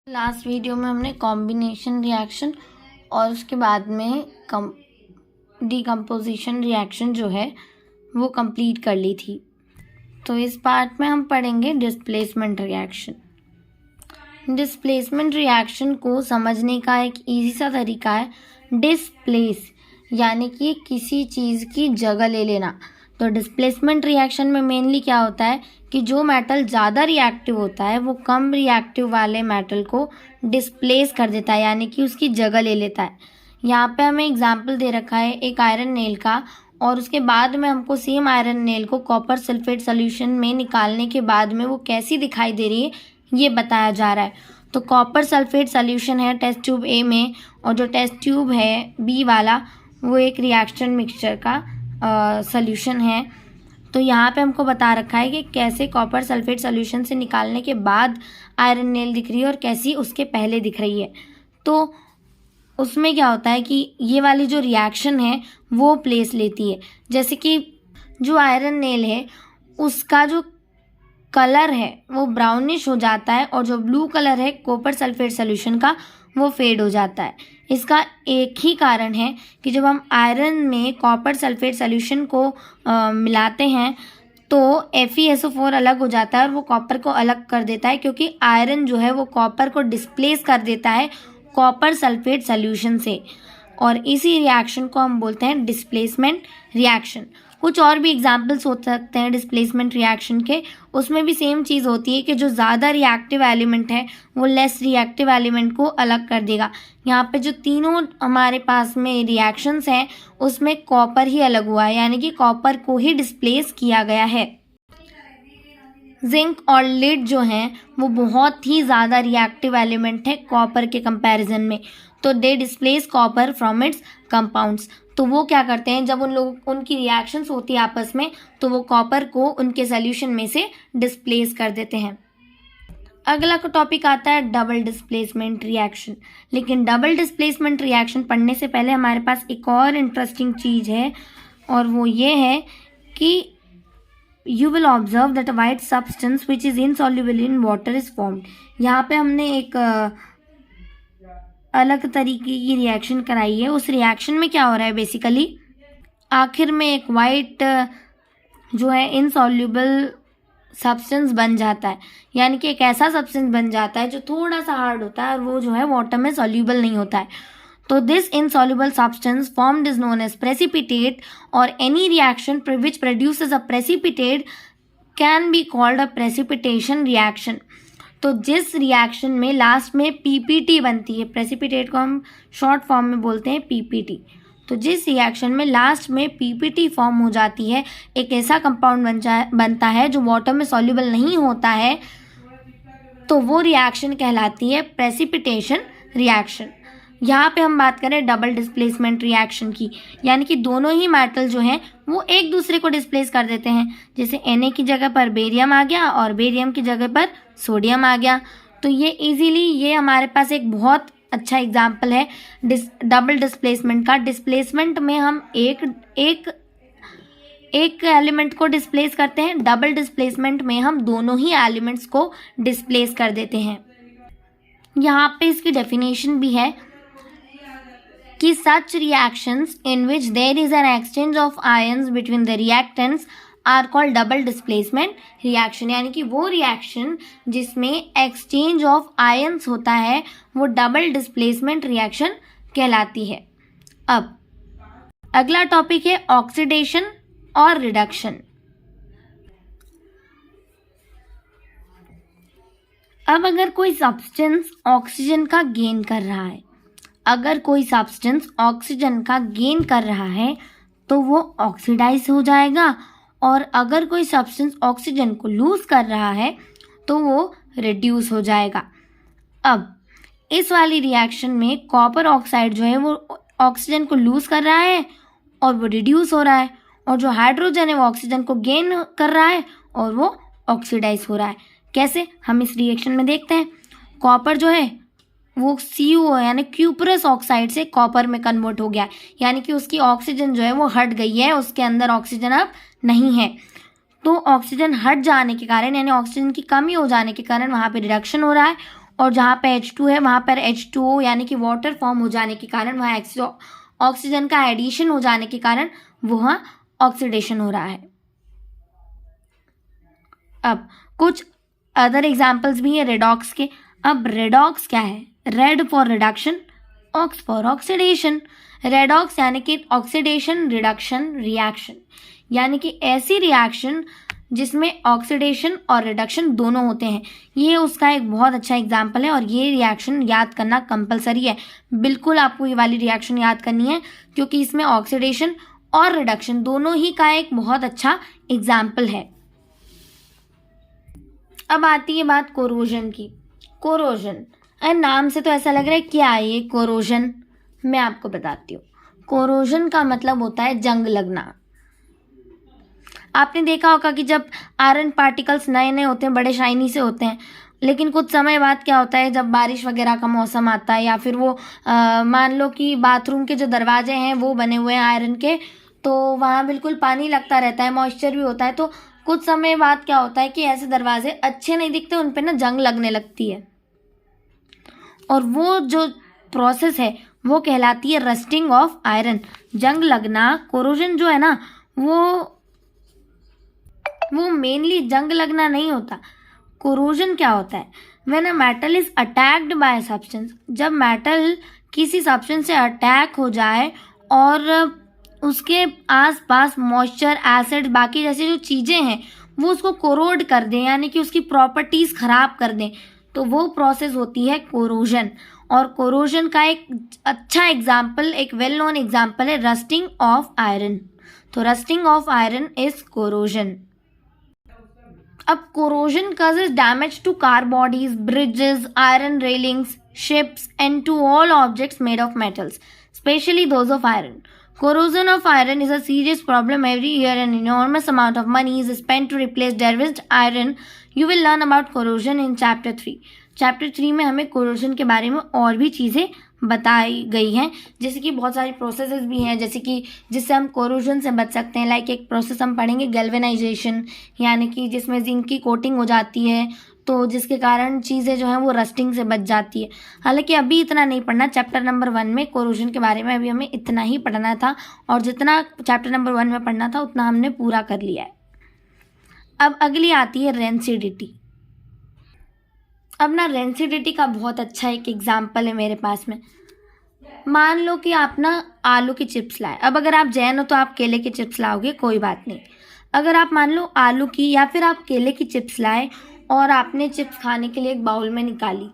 Last video में हमने combination reaction और उसके बाद में डिकम्पोजिशन रिएक्शन जो है वो कंप्लीट कर ली थी। तो इस पार्ट में हम पढ़ेंगे डिस्प्लेसमेंट रिएक्शन। डिस्प्लेसमेंट रिएक्शन को समझने का एक इजी सा तरीका है डिस्प्लेस, यानी कि किसी चीज़ की जगह ले लेना। तो डिस्प्लेसमेंट रिएक्शन में मेनली क्या होता है कि जो मेटल ज़्यादा रिएक्टिव होता है वो कम रिएक्टिव वाले मेटल को डिस्प्लेस कर देता है, यानी कि उसकी जगह ले लेता है। यहाँ पे हमें एग्जांपल दे रखा है एक आयरन नेल का, और उसके बाद में हमको सेम आयरन नेल को कॉपर सल्फेट सोल्यूशन में निकालने के बाद में वो कैसी दिखाई दे रही है ये बताया जा रहा है। तो कॉपर सल्फेट सोल्यूशन है टेस्ट ट्यूब ए में, और जो टेस्ट ट्यूब है बी वाला वो एक रिएक्शन मिक्सचर का सोल्यूशन है। तो यहाँ पे हमको बता रखा है कि कैसे कॉपर सल्फेट सोल्यूशन से निकालने के बाद आयरन नेल दिख रही है और कैसी उसके पहले दिख रही है। तो उसमें क्या होता है कि ये वाली जो रिएक्शन है वो प्लेस लेती है। जैसे कि जो आयरन नेल है उसका जो कलर है वो ब्राउनिश हो जाता है, और जो ब्लू कलर है कॉपर सल्फेट सोल्यूशन का वो फेड हो जाता है। इसका एक ही कारण है कि जब हम आयरन में कॉपर सल्फेट सोल्यूशन को मिलाते हैं तो FeSO4 अलग हो जाता है और वो कॉपर को अलग कर देता है, क्योंकि आयरन जो है वो कॉपर को डिस्प्लेस कर देता है कॉपर सल्फेट सोल्यूशन से, और इसी रिएक्शन को हम बोलते हैं डिस्प्लेसमेंट रिएक्शन। कुछ और भी एग्जाम्पल्स हो सकते हैं डिस्प्लेसमेंट रिएक्शन के, उसमें भी सेम चीज़ होती है कि जो ज़्यादा रिएक्टिव एलिमेंट है वो लेस रिएक्टिव एलिमेंट को अलग कर देगा। यहाँ पे जो तीनों हमारे पास में रिएक्शंस हैं उसमें कॉपर ही अलग हुआ है, यानी कि कॉपर को ही डिस्प्लेस किया गया है। जिंक और लीड जो हैं वो बहुत ही ज़्यादा रिएक्टिव एलिमेंट है कॉपर के कंपैरिजन में, तो they displace copper from its compounds. तो वो क्या करते हैं, जब उनकी रिएक्शंस होती है आपस में तो वो कॉपर को उनके सोल्यूशन में से डिस्प्लेस कर देते हैं। अगला टॉपिक आता है डबल डिस्प्लेसमेंट रिएक्शन। लेकिन डबल डिस्प्लेसमेंट रिएक्शन पढ़ने से पहले हमारे पास एक और इंटरेस्टिंग चीज़ है, और वो ये है कि you will observe that a white substance which is insoluble in water is formed। यहाँ पे हमने एक अलग तरीके की रिएक्शन कराई है। उस रिएक्शन में क्या हो रहा है, बेसिकली आखिर में एक वाइट जो है इनसॉल्युबल सब्सटेंस बन जाता है, यानी कि एक ऐसा सब्सटेंस बन जाता है जो थोड़ा सा हार्ड होता है और वो जो है वाटर में सॉल्युबल नहीं होता है। तो this insoluble substance formed is known as precipitate, or any reaction which produces a precipitate can be called a precipitation reaction। तो जिस रिएक्शन में लास्ट में PPT बनती है, प्रेसिपिटेट को हम शॉर्ट फॉर्म में बोलते हैं PPT, तो जिस रिएक्शन में लास्ट में PPT फॉर्म हो जाती है, एक ऐसा कंपाउंड बनता है जो वाटर में सॉल्युबल नहीं होता है, तो वो रिएक्शन कहलाती है प्रेसिपिटेशन रिएक्शन। यहाँ पे हम बात करें डबल डिस्प्लेसमेंट रिएक्शन की, यानी कि दोनों ही मेटल जो हैं वो एक दूसरे को डिस्प्लेस कर देते हैं। जैसे Na की जगह पर बेरियम आ गया और बेरियम की जगह पर सोडियम आ गया। तो ये इजीली ये हमारे पास एक बहुत अच्छा एग्जाम्पल है डबल डिस्प्लेसमेंट का। डिस्प्लेसमेंट में हम एक एलिमेंट को डिस्प्लेस करते हैं, डबल डिस्प्लेसमेंट में हम दोनों ही एलिमेंट्स को डिस्प्लेस कर देते हैं। यहाँ पे इसकी डेफिनेशन भी है कि such reactions in which there is an exchange of ions between the reactants are called double displacement reaction। यानी कि वो रिएक्शन जिसमें exchange of ions होता है वो डबल डिस्प्लेसमेंट रिएक्शन कहलाती है। अब अगला टॉपिक है ऑक्सीडेशन और रिडक्शन। अब अगर कोई सब्सटेंस ऑक्सीजन का गेन कर रहा है, अगर कोई सब्सटेंस ऑक्सीजन का गेन कर रहा है तो वो ऑक्सीडाइज हो जाएगा, और अगर कोई सब्सटेंस ऑक्सीजन को लूज कर रहा है तो वो रिड्यूस हो जाएगा। अब इस वाली रिएक्शन में कॉपर ऑक्साइड जो है वो ऑक्सीजन को लूज कर रहा है और वो रिड्यूस हो रहा है, और जो हाइड्रोजन है वो ऑक्सीजन को गेन कर रहा है और वो ऑक्सीडाइज हो रहा है। कैसे, हम इस रिएक्शन में देखते हैं। कॉपर जो है वो CuO यानी क्यूपरस ऑक्साइड से कॉपर में कन्वर्ट हो गया, यानी कि उसकी ऑक्सीजन जो है वो हट गई है, उसके अंदर ऑक्सीजन अब नहीं है। तो ऑक्सीजन हट जाने के कारण यानी ऑक्सीजन की कमी हो जाने के कारण वहाँ पे रिडक्शन हो रहा है, और जहाँ पे H2 है वहाँ पर H2O यानी कि वाटर फॉर्म हो जाने के कारण वहाँ ऑक्सीजन का एडिशन हो जाने के कारण वहाँ ऑक्सीडेशन हो रहा है। अब कुछ अदर एग्जाम्पल्स भी हैं रेडॉक्स के। अब रेडॉक्स क्या है? Red for reduction, ox for oxidation. Redox यानी कि ऑक्सीडेशन रिडक्शन रिएक्शन, यानी कि ऐसी रिएक्शन जिसमें ऑक्सीडेशन और रिडक्शन दोनों होते हैं। ये उसका एक बहुत अच्छा एग्जाम्पल है और ये रिएक्शन याद करना कंपलसरी है। बिल्कुल आपको ये वाली रिएक्शन याद करनी है क्योंकि इसमें ऑक्सीडेशन और रिडक्शन दोनों ही का एक बहुत अच्छा एग्जाम्पल है। अब आती है बात कोरोजन की। कोरोजन नाम से तो ऐसा लग रहा है क्या है ये कोरोजन? मैं आपको बताती हूँ। कोरोजन का मतलब होता है जंग लगना। आपने देखा होगा कि जब आयरन पार्टिकल्स नए नए होते हैं बड़े शाइनी से होते हैं, लेकिन कुछ समय बाद क्या होता है जब बारिश वगैरह का मौसम आता है या फिर वो मान लो कि बाथरूम के जो दरवाजे हैं वो बने हुए हैं आयरन के, तो वहाँ बिल्कुल पानी लगता रहता है, मॉइस्चर भी होता है, तो कुछ समय बाद क्या होता है कि ऐसे दरवाजे अच्छे नहीं दिखते, उन पे ना जंग लगने लगती है और वो जो प्रोसेस है वो कहलाती है रस्टिंग ऑफ आयरन। जंग लगना, कोरोजन जो है ना वो मेनली जंग लगना नहीं होता। कोरोजन क्या होता है? When a metal is attacked by substance, जब मेटल किसी सब्सटेंस से अटैक हो जाए और उसके आसपास मॉइस्चर, एसिड, बाकी जैसी जो चीज़ें हैं वो उसको कोरोड कर दें, यानी कि उसकी प्रॉपर्टीज़ ख़राब कर दें, तो वो प्रोसेस होती है कोरोजन। और कोरोजन का एक अच्छा एग्जाम्पल, एक वेल नोन एग्जाम्पल है रस्टिंग ऑफ आयरन। तो rusting of iron is corrosion. अब corrosion causes damage to car bodies, bridges, iron railings, ships and to all objects made of metals, especially those of iron. Corrosion of iron is a serious problem. Every year an enormous amount of money is spent to replace damaged iron. You will learn about corrosion in chapter 3. Chapter 3 में हमें corrosion के बारे में और भी चीज़ें बताई गई हैं, जैसे कि बहुत सारी प्रोसेसेस भी हैं जैसे कि जिससे हम कोरोजन से बच सकते हैं। लाइक एक प्रोसेस हम पढ़ेंगे गैल्वेनाइजेशन, यानी कि जिसमें जिंक की कोटिंग हो जाती है, तो जिसके कारण चीज़ें जो हैं वो रस्टिंग से बच जाती है। हालांकि अभी इतना नहीं पढ़ना, चैप्टर नंबर 1 में कोरोजन के बारे में अभी हमें इतना ही पढ़ना था और जितना चैप्टर नंबर 1 में पढ़ना था उतना हमने पूरा कर लिया है। अब अगली आती है रेंसिडिटी। अब ना रेंसिडिटी का बहुत अच्छा एक एग्जाम्पल है मेरे पास में। मान लो कि आप ना आलू की चिप्स लाए। अब अगर आप जैन हो तो आप केले की चिप्स लाओगे, कोई बात नहीं। अगर आप मान लो आलू की या फिर आप केले की चिप्स लाए और आपने चिप्स खाने के लिए एक बाउल में निकाली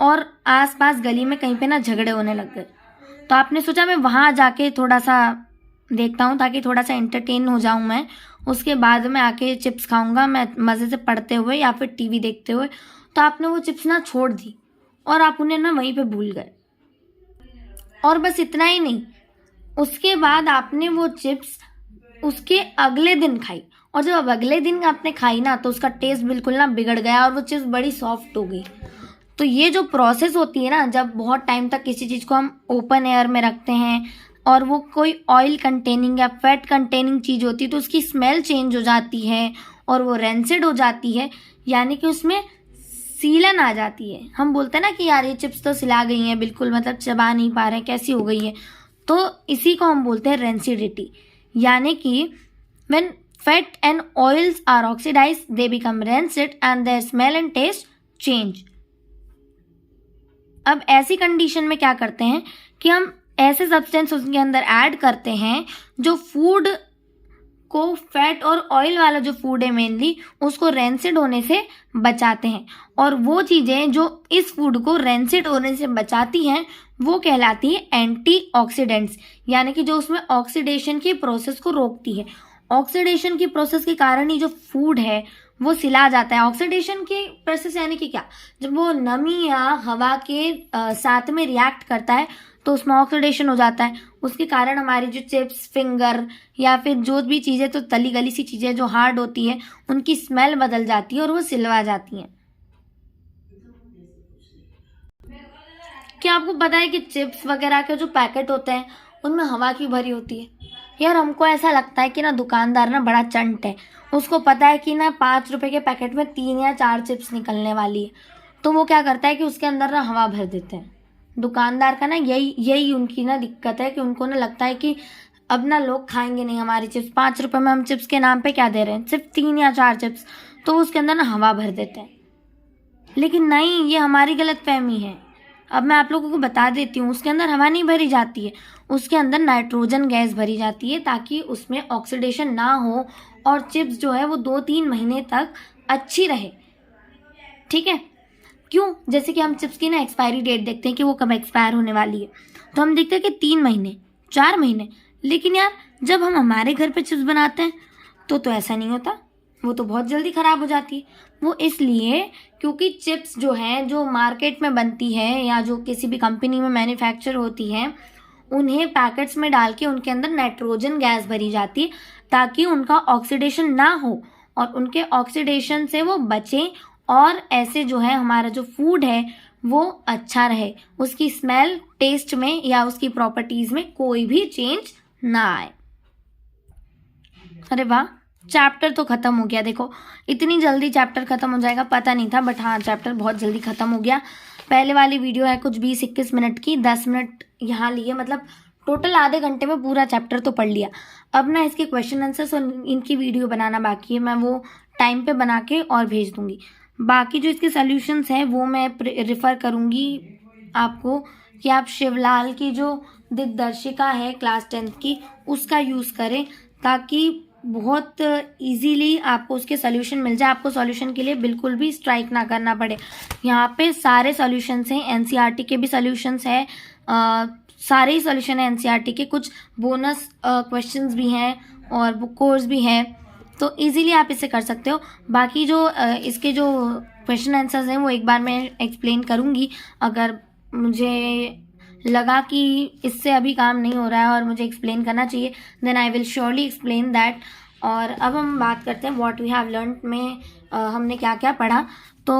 और आसपास गली में कहीं पे ना झगड़े होने लग गए, तो आपने सोचा मैं वहाँ जाके थोड़ा सा देखता हूँ ताकि थोड़ा सा एंटरटेन हो जाऊँ मैं, उसके बाद में आके चिप्स खाऊंगा मैं मज़े से पढ़ते हुए या फिर टीवी देखते हुए। तो आपने वो चिप्स ना छोड़ दी और आप उन्हें ना वहीं पे भूल गए। और बस इतना ही नहीं, उसके बाद आपने वो चिप्स उसके अगले दिन खाई और जब अगले दिन आपने खाई ना तो उसका टेस्ट बिल्कुल ना बिगड़ गया और वो चिप्स बड़ी सॉफ्ट हो गई। तो ये जो प्रोसेस होती है ना, जब बहुत टाइम तक किसी चीज़ को हम ओपन एयर में रखते हैं और वो कोई ऑयल कंटेनिंग या फैट कंटेनिंग चीज़ होती है तो उसकी स्मेल चेंज हो जाती है और वो रेंसिड हो जाती है, यानी कि उसमें सीलन आ जाती है। हम बोलते हैं ना कि यार ये चिप्स तो सिला गई हैं, बिल्कुल मतलब चबा नहीं पा रहे हैं, कैसी हो गई है, तो इसी को हम बोलते हैं रेंसिडिटी। यानी कि when fat and oils are oxidise they become rancid and their smell and taste change. अब ऐसी कंडीशन में क्या करते हैं कि हम ऐसे सब्सटेंस उसके अंदर ऐड करते हैं जो फूड को, फैट और ऑयल वाला जो फूड है मेनली, उसको रेंसिड होने से बचाते हैं। और वो चीज़ें जो इस फूड को रेंसिड होने से बचाती हैं वो कहलाती है एंटीऑक्सीडेंट्स, यानी कि जो उसमें ऑक्सीडेशन की प्रोसेस को रोकती है। ऑक्सीडेशन की प्रोसेस के कारण ही जो फूड है वो सिला जाता है। ऑक्सीडेशन की प्रोसेस यानी कि क्या, जब वो नमी या हवा के साथ में रिएक्ट करता है तो उसमें ऑक्सीडेशन हो जाता है, उसके कारण हमारी जो चिप्स, फिंगर या फिर जो भी चीज़ें, तो तली गली सी चीज़ें जो हार्ड होती है उनकी स्मेल बदल जाती है और वो सिलवा जाती हैं। क्या आपको पता है कि चिप्स वगैरह के जो पैकेट होते हैं उनमें हवा क्यों भरी होती है? यार हमको ऐसा लगता है कि ना दुकानदार ना बड़ा चंट है, उसको पता है कि ना 5 रुपए के पैकेट में 3 या 4 चिप्स निकलने वाली है, तो वो क्या करता है कि उसके अंदर ना हवा भर देते हैं। दुकानदार का ना यही उनकी ना दिक्कत है कि उनको ना लगता है कि अब ना लोग खाएंगे नहीं हमारी चिप्स, 5 रुपए में हम चिप्स के नाम पे क्या दे रहे हैं, सिर्फ 3 या 4 चिप्स, तो उसके अंदर ना हवा भर देते हैं। लेकिन नहीं, ये हमारी गलतफहमी है। अब मैं आप लोगों को बता देती हूँ, उसके अंदर हवा नहीं भरी जाती है, उसके अंदर नाइट्रोजन गैस भरी जाती है ताकि उसमें ऑक्सीडेशन ना हो और चिप्स जो है वो 2-3 महीने तक अच्छी रहे। ठीक है? क्यों? जैसे कि हम चिप्स की ना एक्सपायरी डेट देखते हैं कि वो कब एक्सपायर होने वाली है, तो हम देखते हैं कि 3 महीने, 4 महीने। लेकिन यार जब हम हमारे घर पे चिप्स बनाते हैं तो ऐसा नहीं होता, वो तो बहुत जल्दी ख़राब हो जाती है। वो इसलिए क्योंकि चिप्स जो हैं, जो मार्केट में बनती है या जो किसी भी कंपनी में मैन्युफैक्चर होती हैं, उन्हें पैकेट्स में डाल के उनके अंदर नाइट्रोजन गैस भरी जाती है ताकि उनका ऑक्सीडेशन ना हो और उनके ऑक्सीडेशन से वो बचें और ऐसे जो है हमारा जो फूड है वो अच्छा रहे, उसकी स्मेल, टेस्ट में या उसकी प्रॉपर्टीज़ में कोई भी चेंज ना आए। अरे वाह, चैप्टर तो ख़त्म हो गया। देखो इतनी जल्दी चैप्टर ख़त्म हो जाएगा पता नहीं था, बट हाँ चैप्टर बहुत जल्दी ख़त्म हो गया। पहले वाली वीडियो है कुछ 20-21 मिनट की, 10 मिनट यहाँ लिए, मतलब टोटल आधे घंटे में पूरा चैप्टर तो पढ़ लिया। अब ना इसके क्वेश्चन आंसर्स और इनकी वीडियो बनाना बाकी है, मैं वो टाइम पे बना के और भेज दूँगी। बाकी जो इसके सॉल्यूशंस हैं वो मैं रेफ़र करूँगी आपको कि आप शिवलाल की जो दिग्दर्शिका है क्लास 10th की उसका यूज़ करें ताकि बहुत इजीली आपको उसके सॉल्यूशन मिल जाए, आपको सॉल्यूशन के लिए बिल्कुल भी स्ट्राइक ना करना पड़े। यहाँ पे सारे सॉल्यूशंस हैं, एनसीईआरटी के भी सॉल्यूशंस हैं, सारे ही सॉल्यूशन हैं एनसीईआरटी के, कुछ बोनस क्वेश्चंस भी हैं और बुक कोर्स भी है, तो इजीली आप इसे कर सकते हो। बाकी जो इसके जो क्वेश्चन आंसर्स हैं वो एक बार मैं एक्सप्लेन करूँगी, अगर मुझे लगा कि इससे अभी काम नहीं हो रहा है और मुझे एक्सप्लेन करना चाहिए, then I will surely explain that. और अब हम बात करते हैं व्हाट वी हैव लर्नड में हमने क्या क्या पढ़ा, तो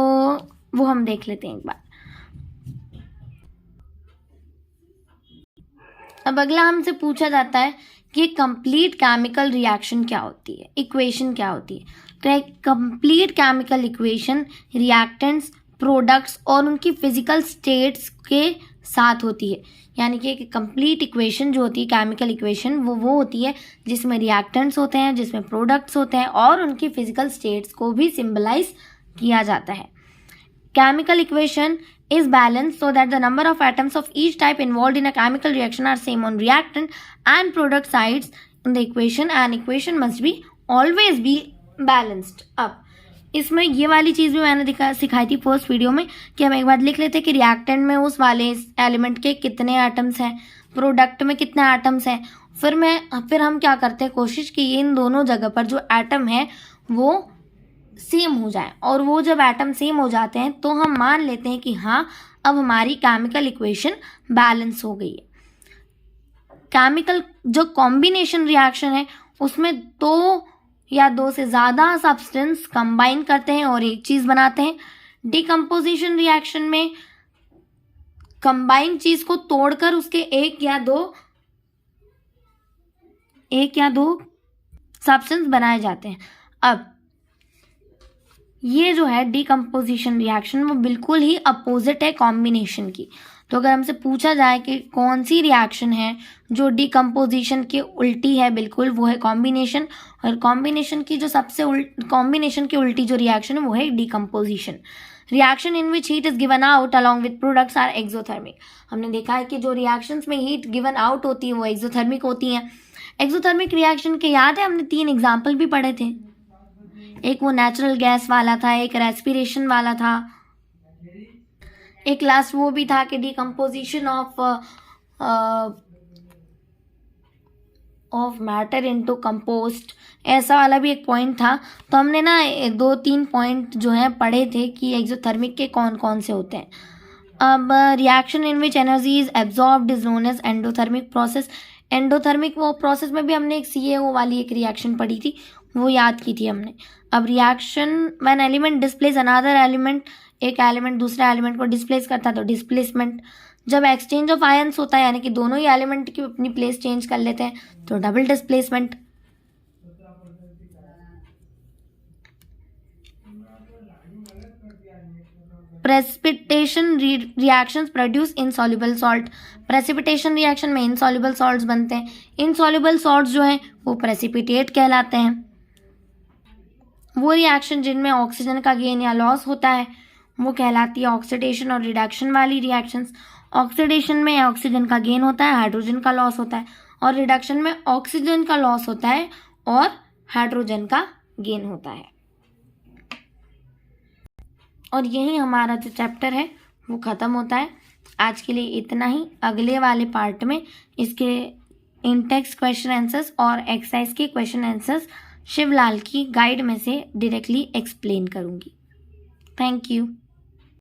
वो हम देख लेते हैं एक बार। अब अगला हमसे पूछा जाता है कि कंप्लीट केमिकल रिएक्शन क्या होती है, इक्वेशन क्या होती है। तो एक complete chemical equation reactants, products और उनकी फिजिकल स्टेट्स के साथ होती है। यानी कि एक कंप्लीट इक्वेशन जो होती है केमिकल इक्वेशन वो होती है जिसमें रिएक्टेंट्स होते हैं, जिसमें प्रोडक्ट्स होते हैं और उनकी फिजिकल स्टेट्स को भी सिंबलाइज किया जाता है। Chemical equation is balanced so that the number of atoms of each type involved in a chemical reaction are same on reactant and product sides in the equation, and equation must be always be balanced। अब इसमें ये वाली चीज़ भी मैंने सिखाई थी first video में कि हम एक बार लिख लेते कि रिएक्टेंट में उस वाले एलिमेंट के कितने एटम्स हैं, प्रोडक्ट में कितने एटम्स हैं। फिर हम क्या करते हैं, कोशिश की इन दोनों जगह पर जो एटम है वो सेम हो जाए, और वो जब एटम सेम हो जाते हैं तो हम मान लेते हैं कि हाँ अब हमारी केमिकल इक्वेशन बैलेंस हो गई है। केमिकल जो कॉम्बिनेशन रिएक्शन है उसमें 2 या 2 से ज़्यादा सब्सटेंस कंबाइन करते हैं और एक चीज़ बनाते हैं। डिकम्पोजिशन रिएक्शन में कंबाइन चीज़ को तोड़कर उसके एक या दो सब्सटेंस बनाए जाते हैं। अब ये जो है डिकम्पोजिशन रिएक्शन वो बिल्कुल ही अपोजिट है कॉम्बिनेशन की। तो अगर हमसे पूछा जाए कि कौन सी रिएक्शन है जो डिकम्पोजिशन के उल्टी है, बिल्कुल वो है कॉम्बिनेशन। और कॉम्बिनेशन की जो कॉम्बिनेशन की उल्टी जो रिएक्शन है वो है decomposition. Reaction in which heat is given out along with products are exothermic. हमने देखा है कि जो रिएक्शंस में हीट गिवन आउट होती है वो एक्सोथर्मिक होती हैं। एक्सोथर्मिक रिएक्शन के याद है हमने 3 एग्जाम्पल भी पढ़े थे, एक वो नेचुरल गैस वाला था, एक रेस्पिरेशन वाला था, एक लास्ट वो भी था कि decomposition of matter into compost, ऐसा वाला भी एक पॉइंट था। तो हमने ना 2-3 पॉइंट जो है पढ़े थे कि एक्सोथर्मिक के कौन कौन से होते हैं। अब reaction in which energy is absorbed is known as endothermic process. Endothermic वो प्रोसेस में भी हमने एक CaO वाली एक रिएक्शन पढ़ी थी, वो याद की थी हमने। अब reaction when element displace another element, एक एलिमेंट दूसरे एलिमेंट को डिस्प्लेस करता है तो डिस्प्लेसमेंट। जब एक्सचेंज ऑफ आयंस होता है यानी कि दोनों ही एलिमेंट की अपनी प्लेस चेंज कर लेते हैं तो double displacement. Precipitation reactions produce insoluble salt. Precipitation reaction में इनसॉल्युबल सॉल्ट्स बनते हैं। इनसॉल्युबल सॉल्ट्स जो हैं वो प्रेसिपिटेट कहलाते हैं। वो रिएक्शन जिनमें ऑक्सीजन का गेन या लॉस होता है वो कहलाती है ऑक्सीडेशन और रिडक्शन वाली रिएक्शंस। ऑक्सीडेशन में ऑक्सीजन का गेन होता है, हाइड्रोजन का लॉस होता है, और रिडक्शन में ऑक्सीजन का लॉस होता है और हाइड्रोजन का गेन होता है। और यही हमारा जो चैप्टर है वो ख़त्म होता है। आज के लिए इतना ही। अगले वाले पार्ट में इसके इन-टेक्स्ट क्वेश्चन आंसर्स और एक्सरसाइज के क्वेश्चन आंसर्स शिवलाल की गाइड में से डायरेक्टली एक्सप्लेन करूँगी। Thank you.